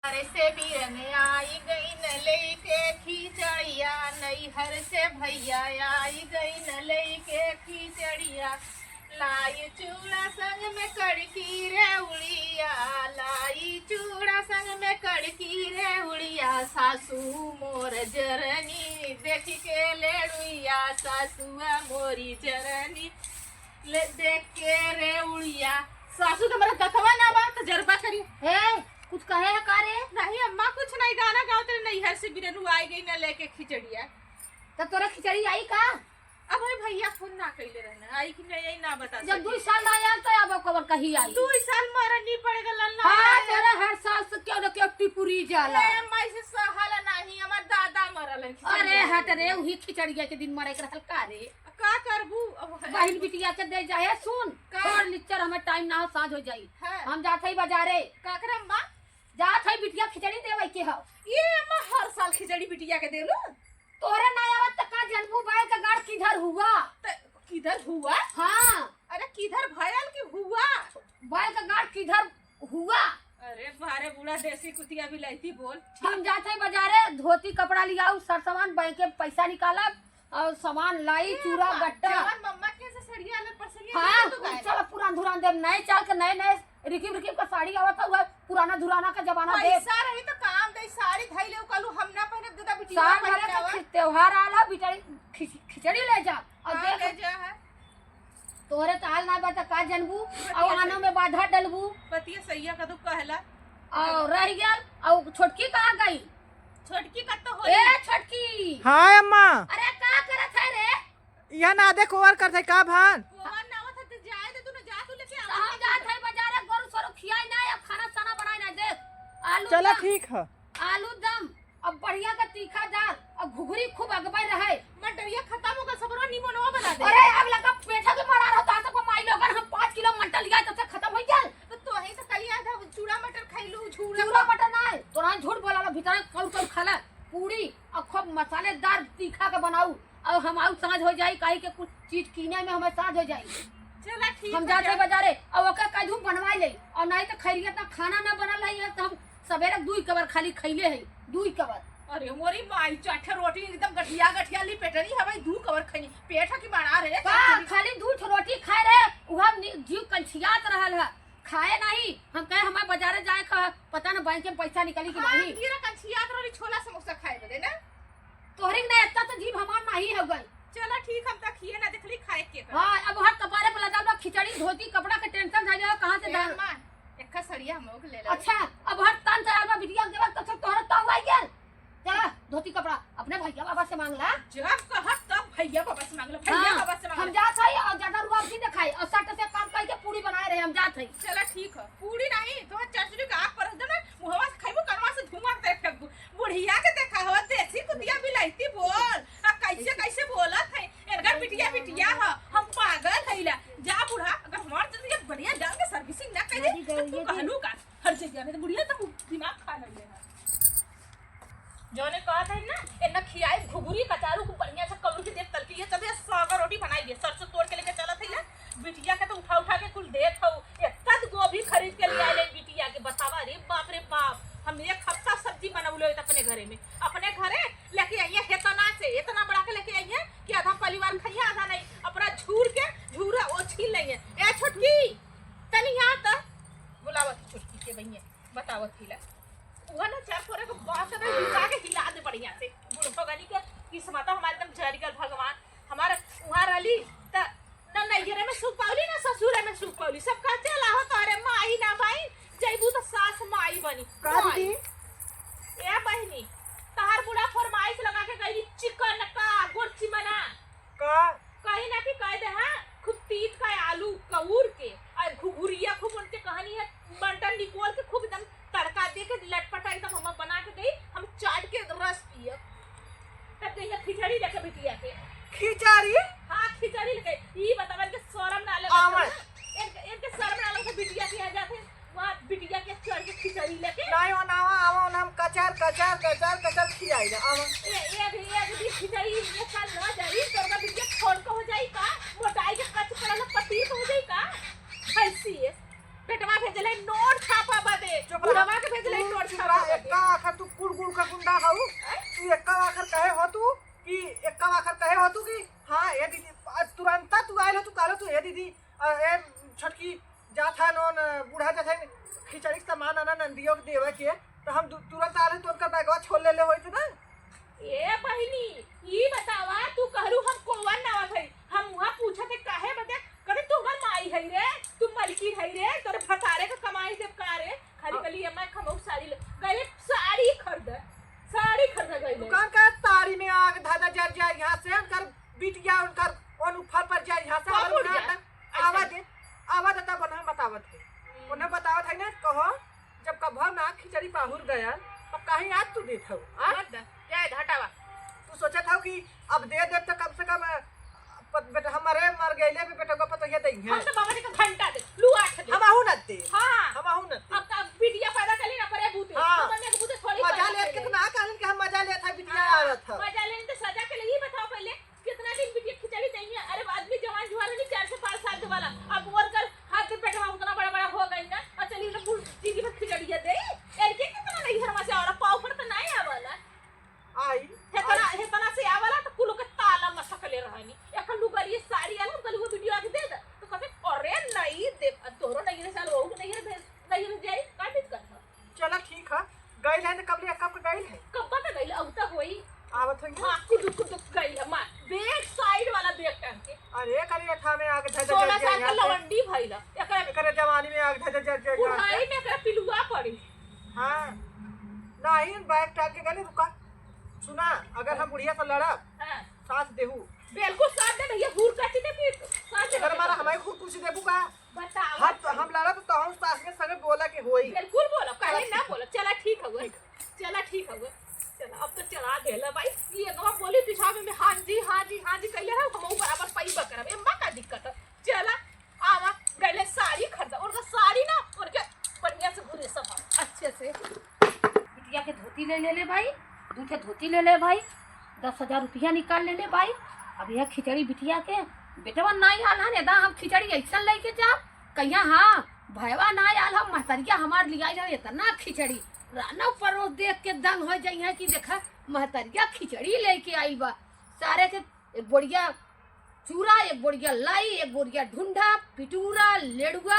हर से बीरन आई गई न लेके खिचड़िया, नैहर से भैया आई गई न लेके खिचड़िया। लाई चूड़ा संग में कड़की रे उड़िया, लाई चूड़ा संग में कड़की रे उड़िया। सासू मोर जरनी देख के लेड़ुया, सासू मोरी जरनी देख के रे उड़िया। सासू तो मेरा दखवा ना बा तो जरबा करी हे कुछ कहे है का रे? नहीं अम्मा कुछ नहीं, गाना गाओ तेरे नैहर से बिरनू आई गई न लेके खिचड़िया। तो तोरा खिचड़ी आई का? अब भाई भैया फोन ना कइले रहना आई कि नहीं यही ना बता जब 2 साल ना आया तो अब खबर कहीं आई। 2 साल मरन नहीं पड़ेगा लल्ला। हां तेरा हर साल से क्यों न क्यों टिपुरी जाला। अम्मा से सहाला नहीं, हमर दादा मरल है। अरे हट रे, वही खिचड़िया के दिन मरे के रहल का रे? का करबू अब बहन बिटिया के दे जाए। सुन छोड़ लिच्चर, हमें टाइम ना हो, साँझ हो जाई। हम जात हई बाजारे। का करम अम्मा? जात हई बिटिया खिचड़ी देवे के हो। ये अम्मा हर साल खिचड़ी बिटिया के देलू। तोरे ना आवत त का जनबू बाय का गाड़ किधर हुआ? किधर हुआ? हां अरे किधर भयल की हुआ? बाय का गाड़ किधर हुआ? अरे बारे बूढ़ा देसी कुतिया भी लईती बोल। हम जाते हैं बाजारे, धोती कपड़ा लियाऊ, सर सामान बैंक के पैसा निकालब और सामान लाई, चूड़ा गट्टा। मम्मा के से सड़िया अलग परसलिया। हां चल पुरान धुरान दे, नए चाल के नए रिकिम का साड़ी आवत हुआ, पुराना धुराना का जमाना दे। पैसा रही तो काम दे, साड़ी धई ले कलू हम ना पहने दादा बिटिया साल भरे का त्योहार आला, बिचारी खिचड़ी ले जा और ले देख जा है। तोरे ताल ना बता का जनबू और आनो में बाधा डलबू। पतिया सैया का तो कहला और रह गया और छोटकी कहां गई? छोटकी का तो हो। ए छोटकी। हां अम्मा। अरे का करत है रे? यह ना देख ओवर करते का भान। कोवन ना होत तो जाए दे, तू ना जा, तू लेके आ। हम जात है बाजारे, गोरु सरो खियाई ना, अब खाना साना बनाई ना। देख आलू चलो दम, ठीक है। आलू दम अब बढ़िया का तीखा दाल और घुघरी खूब अगबई रहे। मटरिया खत्म होगा, सबरो निमनवा बना दे। अरे अब लगा पेठा के मारा रहता तो माई लोगन हम 5 किलो मटर लिया तब से खत्म हो गया। तो तोही से कलिया था चूड़ा मटर खइलू। झूड़ा चूड़ा मटर ना तोरा झूठ बोला, भीतर कौन खाला पूरी और खूब मसालेदार तीखा के बनाऊ और हम आउ साँझ हो जाई, काहे के कुछ चीज कीने में हमें साँझ हो जाई। चला ठीक हम जाते बाजारे और ओके काजू बनवाई ले, और नहीं तो खैरिया त खाना ना बनल है तो हम सवेरे 2 कबर खाली खइले है, 2 कबर। अरे मोरी माई चाठा रोटी एकदम गठिया गठिया ली पेटनी हवाई 2 कवर खनी पेट की बना रे। का खाली 2 रोटी खाए रे, उहा जीव कंछियात रहल है, खाए नहीं। हम कहे हमें बाजारे जाए का पता ना बैंक में पैसा निकली कि नहीं। तेरा कंछियात रोटी छोला समोसा खाए दे ना। तोहरी नहीं इतना तो जीव हमार नहीं हो गई। चला ठीक, हम तक खिए ना देखली खाए के। हां अब हर कपारे पे लगा खिचड़ी धोती कपड़ा के टेंशन था, कहां से दाल। एक सड़िया हम लोग ले ले। अच्छा अब हर तन तैयार में बिटिया के वक्त तक तोहरा तो हुआ गेल। चला धोती कपड़ा अपने भैया बाबा से मांग ला। जब कहा तब भैया बाबा से मांग लो, भैया बाबा से मांग हम जात हई और ज्यादा रुआ भी दिखाई और सट से काम करके पूरी बनाए रहे। हम जात हई। चला ठीक है, पूरी नहीं तो चचड़ी का आग पर दे ना, मुहवा से खाइबो, कनवा से धुआं दे फेंक दू। बुढ़िया के देखा हो देसी कुतिया बिलाईती बोल आ कैसे कैसे बोलत है। एनगर बिटिया बिटिया ह, हम पागल हईला। जा बुढ़ा, अगर हमार जिंदगी बढ़िया ढंग से सर्विसिंग ना करे तो कहलू का हर जगह में बुढ़िया तो दिमाग खा ले है। जोने कहा था ना इन्ना खियाई घुघुरी कचारू को बढ़िया से कलू के देख तलकी है, तबे सागर रोटी बनाई है, सरसों तोड़ के लेके चला था ना। बिटिया के तो उठा के कुल देत हो, इतना गोभी खरीद के ले आले बिटिया के। बतावा रे बाप रे बाप, हम 1 हफ्ता सब्जी बनौले अपने घरे में, अपने घरे लेके आइए हेतना से इतना बड़ा के लेके आइए कि आधा परिवार खाइए आधा नहीं। अपना झूर के झूरा वो छीन लेंगे। ए छोटकी तनी यहाँ तक बुलावत छोटकी के भैया बतावत थीला वह ना चार थोड़े को बात से हिला के हिला दे बढ़िया से। बुढ़ो गनी के किस्मत हमारे एकदम जरी गल भगवान हमारा वहां रली त ना नैहरे में सुख पाउली ना ससुरे में सुख पाउली। सब का चला हो तारे माई ना भाई जइबू तो सास माई बनी। का दीदी ए बहनी तहार बुढ़ा फरमाइश लगा के गई चिकन का गोरची बना का कहीं ना कि कह दे। हां खूब तीत का आलू कऊर के और घुघुरिया खूब उनके कहानी है बंटन निकोल के खूब एकदम तड़का दे के लटपटा एकदम हम बना के गई। हम चाट के रस पिए तब कहीं खिचड़ी लेके बिटिया के खिचड़ी। हां खिचड़ी लेके ई बतावन के शर्म ना लगे इनके शर्म ना लगे बिटिया के आ जाते वहां बिटिया के चढ़ के खिचड़ी लेके नहीं बनावा आवो नाम कचार कचार कचार कचार खियाई ना आवो। ये भी खिचड़ी ये साल ना जाई तो का बिटिया छोड़ को हो जाई का, मोटाई के कच पड़ल पटी हो जाई का। ऐसी है पेटवा भेजले नोट छापा बदे, बुढ़वा के भेजले नोट छापा। एक्का आखर तू कुड़ का गुंडा हऊ तू एक्का आखर कहे हो तू कि एक्का आखर कहे हो तू कि हाँ ये दीदी तुरंत तू आयल हो तू कालो तू ये दीदी ए छटकी जात है नोन बूढ़ा जात है खिचड़ी सामान आना नंदियों के देवे के तो हम तुरंत आले तो उनका बैगवा छोड़ ले होई तो ना ए बहिनी ई बतावा तू कहलू हम कोवन नावा भई हम वहां पूछा थे काहे बता करे तू हमार माई है रे तू मलकी है रे तोरे भतारे का कमाई से का रे खाली कली मैं खमौ साड़ी गले साड़ी खरीद गई दुकान का तारी में आग धाधा जर जाए यहाँ से उनकर बिटिया उनकर ओन ऊपर पर जाए यहाँ से आवाज आता बना बतावत है उन्हें बतावत है ना कहो जब कभो ना खिचड़ी पाहुर गया तब कहीं आज तू देत हो जाए हटावा तू सोचा था कि अब दे दे तो कम से कम बेटा हमारे मर गईले पे बेटा को पता ये दई है हम तो बाबा जी का घंटा दे लुआ दे हम आहू न दे हां हम आहू न अब का बिटिया पैदा कली ना परे बूते हाँ। बनने के बूते थोड़ी मजा ले कितना कहन कि हम मजा ले था बिटिया आ रहा था मजा लेने तो सजा के लिए बताओ पहले कितना दिन बिटिया खिचड़ी देंगे अरे आदमी जवान जुआन नहीं 4 से 5 साल के वाला अब वर्कर हाथ से पेट में उतना बड़ा बड़ा हो गई ना और चलिए ना फुल चीज में खिचड़ी दे यार के कितना नहीं घर में से और पाव पर तो नहीं आवाला आई हेतना से आवाला तो कुलो के ताला मसकले रहनी एखन लुगरिए साड़ी आला कल वो वीडियो आके दे दे तो कहते अरे नहीं दे तोरो नहीं रे साल हो नहीं रे भेज नहीं रे जाई का दिक्कत चला ठीक है गइल है तो कब ले कब गइल है कब पता गइल अब तक होई आवत होई हां कुछ गइल है मां बैक साइड वाला बैक टांग के अरे करिए था में आगे धज 16 साल का लवंडी भइला एकरा करे जवानी में आगे धज जर बुढ़ाई में एकरा पिलुआ पड़ी हां नहीं बैग टाक के गले रुका सुना अगर हम बुढ़िया से लड़ब हां साथ देहू बिल्कुल साथ दे भैया हुर काटी दे फिर साथ दे अगर हमारा हमारी खुद कुछ देबू का बताओ हम लड़ब तो हम सास के संगे बोला के होई बिल्कुल बोलो काहे ना बोलो चला ठीक है चला ठीक है चला अब तो चला देला भाई ये गवा बोली पिछावे में हां जी कहले है हम बराबर पाई बकरब एम्मा का दिक्कत है चला आवा गले साड़ी खरीदा और साड़ी ना और के बढ़िया से घुरे सब अच्छे से बिटिया के धोती ले भाई दूसरे धोती ले भाई 10,000 रुपया निकाल ले भाई अब यह खिचड़ी बिटिया के बेटवा नहीं आल है ना हम खिचड़ी ऐसा लेके जा कहिया हाँ भैया ना आल हम महतरिया हमार लिया इतना खिचड़ी राना परोस देख के दंग हो जाई है कि देखा महतरिया खिचड़ी लेके आई बा सारे के एक बोरिया चूरा एक बोरिया लाई एक बोरिया ढूंढा पिटूरा लेड़ुआ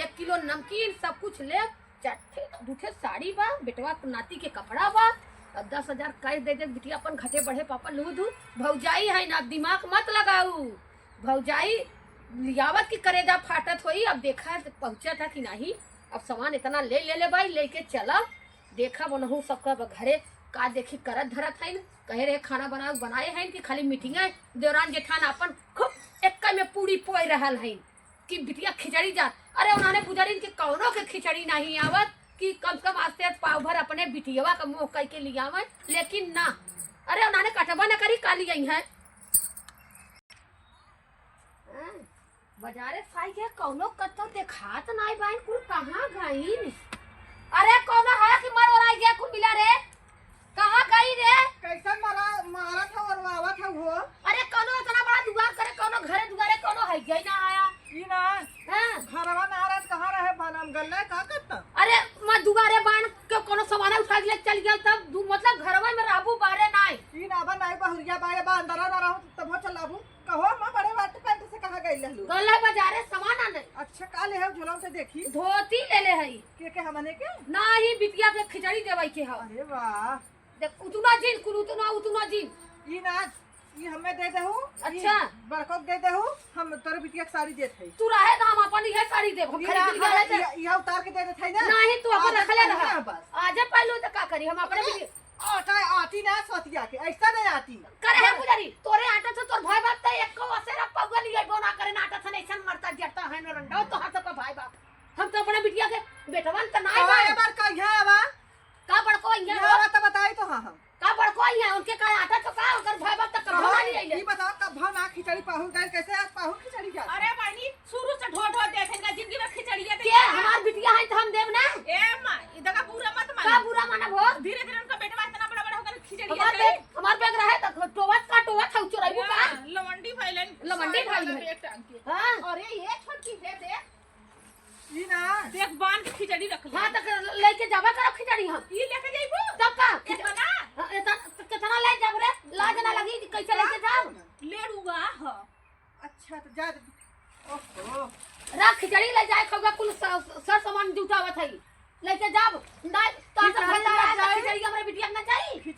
1 किलो नमकीन सब कुछ ले चट्ठे दूठे साड़ी बा बेटवा नाती के कपड़ा बा 10,000 कैश दे बिटिया अपन घटे बढ़े पापा लू दू भौजाई है ना दिमाग मत लगाऊ भौजाई लियावत की करेजा फाटत होई अब देखा पहुंचा था कि नहीं अब सामान इतना ले भाई लेके चला देखा बनहू सबका घरे का देखी करत धरत है कहे रहे खाना बनाए हैं कि खाली मीटिंग है देवरान जेठान अपन खूब एक में पूरी पोई रहल है कि बिटिया खिचड़ी जात अरे उन्होंने पुजारी के कौनों के खिचड़ी नहीं आवत कि कम से कम आस्ते पाव भर अपने बिटियावा का मुँह कह के लिया लेकिन ना अरे उन्होंने कटवा न करी का लिया है बाजारे साई के कौनो कतो देखात नहीं बाइन कुल कहां गईन अरे कौनो है कि मर और आई गया कुल मिला रे कहां गई रे कैसन मारा था और आवा था वो अरे कौनो इतना बड़ा दुआर करे कौनो घरे दुआरे कौनो है गई ना आया ई ना हां घरवा ना रहा कहां रहे बनम गल्ले का करता अरे मैं दुआरे बाण के कोनो सामान उठा के चल गया तब मतलब घरवा में रहबू बाहरे नहीं ई ना बा नहीं बहुरिया बा अंदर ना रहू तब चलाबू कहो मां बड़े वाट पेंट से कहां गई लहलू गल्ला बाजारे सामान आने अच्छा का ले है झोला से देखी धोती ले है के हमने के नाही बिटिया के खिचड़ी देवई के है अरे वाह देख उतना जिन कुल उतना जिन ई ना ई हमें दे देहू अच्छा बड़को दे देहू हम तोरे बिटिया के साड़ी देत है तू रहे तो हम अपन ये साड़ी देब हम खरीद के ले ये उतार के दे देत है ना नहीं तू अपन रख ले रहा बस आजे पहले तो का करी हम अपने भी आटा आती ना सतिया के ऐसा नहीं आती करे है पुजारी तोरे आटा से तोर भाई बाप त एक को असेरा पगल लिए बोना करे ना आटा से नहीं सन मरता जरता है न रंडा तो हाथ का भाई बाप हम तो अपने बिटिया के बेटवन त नहीं बा एक बार कहिया आवा का बड़को ये यहाँ आवा तो बताई तो हां हम का बड़को यहाँ उनके का आटा तो का अगर भाई बाप तक कभी नहीं ले ये बताओ कब भाव ना खिचड़ी पाहु गए कैसे आज पाहु खिचड़ी जा अरे बहनी शुरू से ढो देखेगा जिंदगी में खिचड़िया के हमार बिटिया है तो हम देब ना ए मां इधर का पूरा मत का मान बुरा माना भो धीरे धीरे उनका बेटा इतना बड़ा बड़ा होकर खिचड़िया हमार बैग रहे तो टोवत था चोराइबू का लवंडी भाईलन लवंडी भाईलन। एक टांग के हां अरे ये छोटकी दे दे ई ना देख बांध के खिचड़ी रख ले हां तक लेके जावा करो खिचड़ी हम ये लेके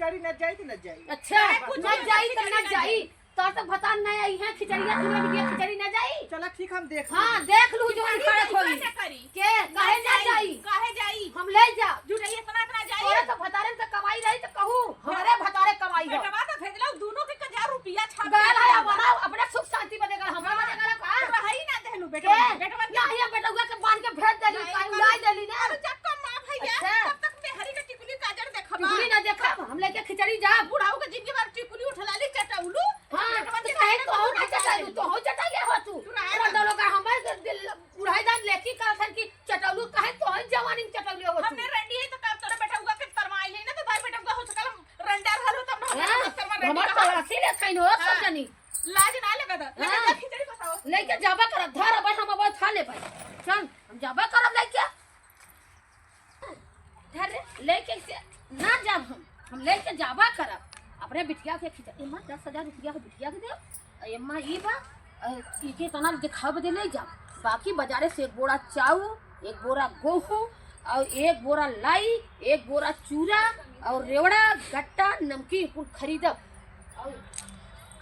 खिचड़ी न जाई तो न जाई। अच्छा कुछ न नहीं, जाई तो खिचड़ी न न जाई तो भता नहीं आई है खिचड़िया तुम्हें बिटिया खिचड़ी न जाई। चला ठीक हम देख हाँ देख लू जो खिचड़ी खड़े कैसे खोली करी? के काहे न जाई काहे जाई? हम ले जा जुटाई इतना जाई। तोरे तो भतारे से कमाई रही तो कहूँ हमारे भतारे कमाई हो बेटवा तो भेजला दोनों के 1000 रुपया छाप गैर है हमारा अपने सुख शांति बनेगा हमारा बनेगा का रही ना देलू के बेटवा बेटवा नहीं बेटुआ के बांध के भेज देली काहे उड़ाई देली ना अरे जब का मां भैया अच्छा। तब तक में हरी के टिकुली काजर देखबा टिकुली ना देखा हम लेके खिचड़ी जा बुढ़ाऊ के जिंदगी भर टिकुली उठलाली चटाउलू हां तो कहे तो हो ना चटाई तो हो चटा गया हो तू रोडलो का हमारे उड़ाई दान लेके का था कि चटाउलू कहे तो हो जवानी चटाउली हो तू हमने रेडी है तो कब तोरे बेटवा के तरमाई है ना तो तार बेटवा हो सकल रंडर हलो तब ना हमार तो असली खाइन हो सब जानी लाज ना लगा था हाँ। खिचड़ी बताओ लेके जाबा कर धर भाई हम अब खा ले भाई चल हम जाबा करब लेके धर लेके से ना जाब हम लेके जाबा करब अपने बिटिया के खिचड़ी एमा 10,000 रुपया के बिटिया के दे एमा ई बा इके तना दिखाव दे ले जा बाकी बाजारे से एक बोरा चाउर एक बोरा गेहूं और एक बोरा लाई एक बोरा चूरा और रेवड़ा गट्टा नमकीन कुल खरीदब और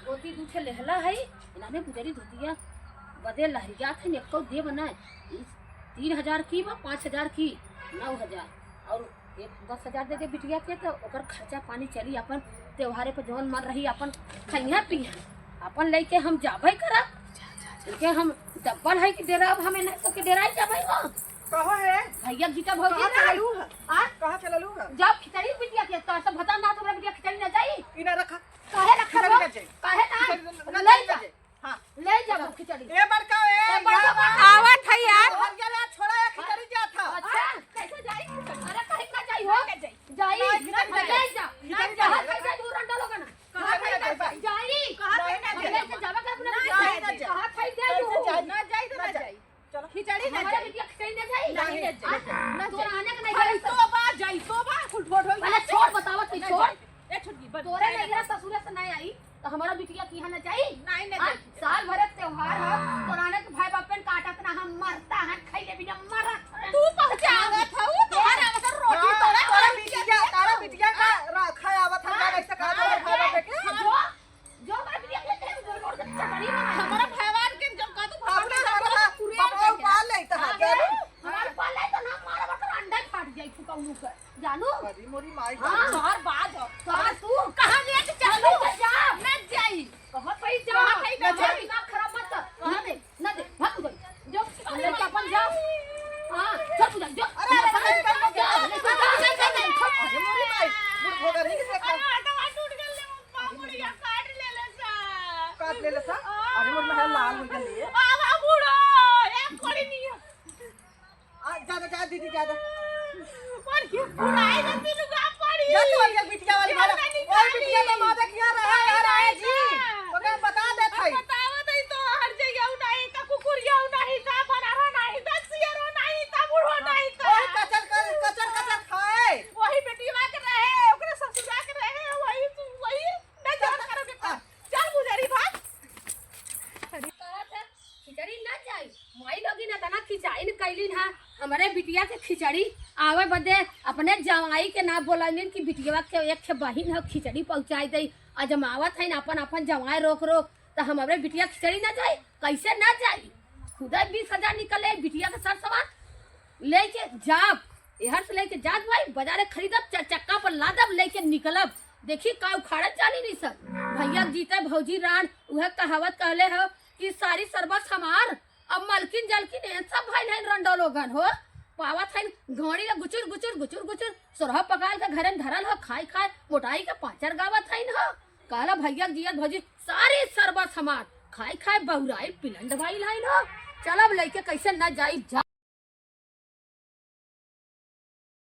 धोती दूठे लहला है इन्होंने गुजरी धोतिया बदे लहरिया थे एको दे बनाए 3,000 की बा 5,000 की 9,000 और 10,000 दे दे बिटिया के तो ओकर खर्चा पानी चली अपन त्योहारे पे जौन मर रही अपन खइया पिया अपन लेके हम जाबे करब के हम डब्बल है कि डेरा हमें नहीं तो के डेरा ही जाबे हो कहो है भैया गीता भौजी कहाँ ना चलू है आ कहाँ चलू है जब खिचड़ी बिटिया के तो सब बता ना तुम्हारा बिटिया खिचड़ी ना जाई इना रखा काहे रखा खिचड़ी हो ना जाई। काहे खिचड़ी ना ना ले जा जाई। हाँ ले जा खिचड़ी ए बड़का ए बड़का बा। आवत है यार हरिया ले छोड़ा है खिचड़ी जा था अच्छा कैसे जाई अरे कहीं ना जाई हो जाई नहीं, ना नहीं, जा नहीं, जा नहीं, कैसे दूर अंडा लोग ना कहाँ कहां नहीं जाई जाई कहाँ कहां नहीं, जाई नहीं, जाबा कर अपना नहीं, नहीं, कहां खाई कैसे जाई जाई? ना जाई तो ना जाई चलो खिचड़ी ना हमारा जाई बिटिया खिचड़ी ना जाई नहीं, नहीं जाई। ना तो आने का नहीं भाई जाई तो बा जाई तो बा फुल ठोट होई पहले छोड़ बतावत है छोड़ ए छुटकी बस तोरे नहीं ससुर से नहीं आई तो हमारा बिटिया की ना जाई नहीं ना हाँ, जाई साल भर त्योहार है पुराने के भाई बापन काटत ना हम मरता है खाइले बिना मरत तू पहचानत हऊ तोहरा मतलब रोटी तोड़ा तारा बिटिया का रखा आवत है ऐसे कहा तो खावा पे के जो हमारा बिटिया के जोड़ के चटनी बना हमारा भगवान के जब का तू अपने हमारा पापा पाल ले ता हमारे पाले तो ना मारा बस अंडा फाट जाई फुकाउनु के जानू अरे मोरी माई हाँ। तोहर बाज हो कहां तू कहां लेके चलू जा ना जाई कहां कहीं जा कहाँ कहीं ना जा। दिमाग खराब मत कर ना दे भाग गई जो लेके अपन जा हां चल तू जा अरे अरे मोरी माई बुढ़ होगा नहीं किसे काट ले ले सा अरे मोर में लाल हो गई जा दीदी जा जा तो वाली बिटिया वाली वाला और बिटिया का माता क्या रहा यार आए जी तो क्या बता दे थाई और कचर कचर खाए खिचड़ी ना जाई माई लोगी ना तना खिचाई न कैली ना हमारे बिटिया के खिचड़ी आवे बदे अपने जवाई के ना बोलाइन कि बिटिया के एक के बहिन है खिचड़ी पहुंचाई दई अजमावत है अपन अपन जवाई रोक रोक तो हमारे बिटिया खिचड़ी ना जाई कैसे ना जाई खुदा 20,000 निकले बिटिया के सर सामान लेके जाब यहाँ से लेके जात भाई बाजारे खरीदब चक्का पर लादब लेके निकलब देखी का उखाड़त जानी नहीं सब भैया जीते भौजी रान वह कहावत कहले हो कि सारी सरबत हमार अब मलकिन जलकिन एन सब भाई नहीं रंडो लोगन हो पावत है घोड़ी ला गुचुर गुचुर गुचुर गुचुर सोरह पकाल के घरे में धरल हो खाई खाए मोटाई के पाचर गावत है हो कहला भैया जिया भौजी सारी सरबत हमार खाई खाए बौराई पिलन दवाई लाइन हो चलब लेके कैसे न जाई जा